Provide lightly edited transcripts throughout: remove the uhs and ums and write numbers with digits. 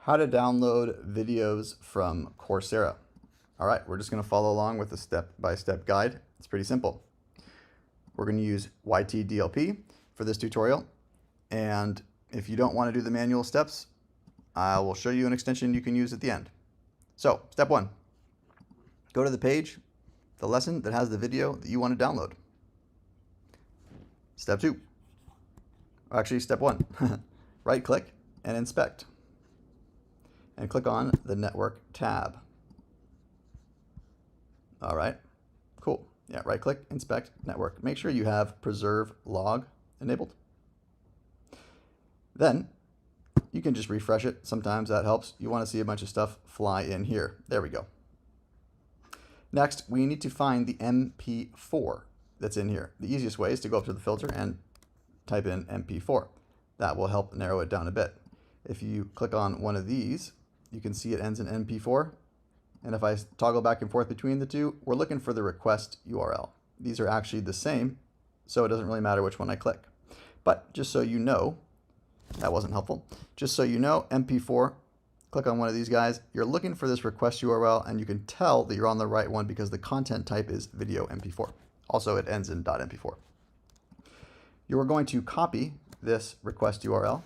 How to download videos from Coursera. All right, we're just going to follow along with the step-by-step guide. It's pretty simple. We're going to use yt-dlp for this tutorial. And if you don't want to do the manual steps, I will show you an extension you can use at the end. So, step 1, go to the page, the lesson that has the video that you want to download. Step 2, actually step 1, right-click and inspect. And click on the network tab. All right, cool. Yeah, right click, inspect, network. Make sure you have preserve log enabled. Then you can just refresh it. Sometimes that helps. You want to see a bunch of stuff fly in here. There we go. Next, we need to find the MP4 that's in here. The easiest way is to go up to the filter and type in MP4. That will help narrow it down a bit. If you click on one of these, you can see it ends in MP4. And if I toggle back and forth between the two, we're looking for the request URL. These are actually the same, so it doesn't really matter which one I click. But just so you know, that wasn't helpful. Just so you know, MP4, click on one of these guys. You're looking for this request URL, and you can tell that you're on the right one because the content type is video MP4. Also, it ends in .mp4. You are going to copy this request URL,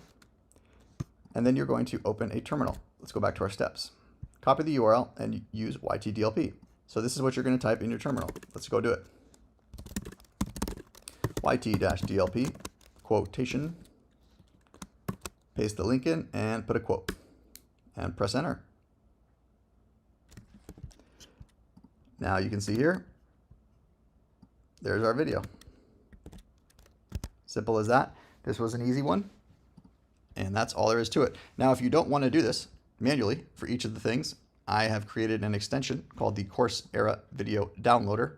and then you're going to open a terminal. Let's go back to our steps. Copy the URL and use yt-dlp. So this is what you're going to type in your terminal. Let's go do it. yt-dlp quotation. Paste the link in and put a quote. And press enter. Now you can see here, there's our video. Simple as that. This was an easy one. And that's all there is to it. Now, if you don't want to do this manually for each of the things, I have created an extension called the Coursera Video Downloader.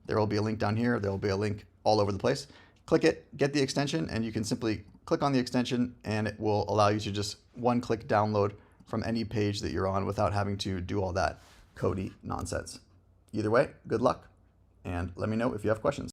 There will be a link down here. There will be a link all over the place. Click it, get the extension, and you can simply click on the extension, and it will allow you to just one-click download from any page that you're on without having to do all that codey nonsense. Either way, good luck, and let me know if you have questions.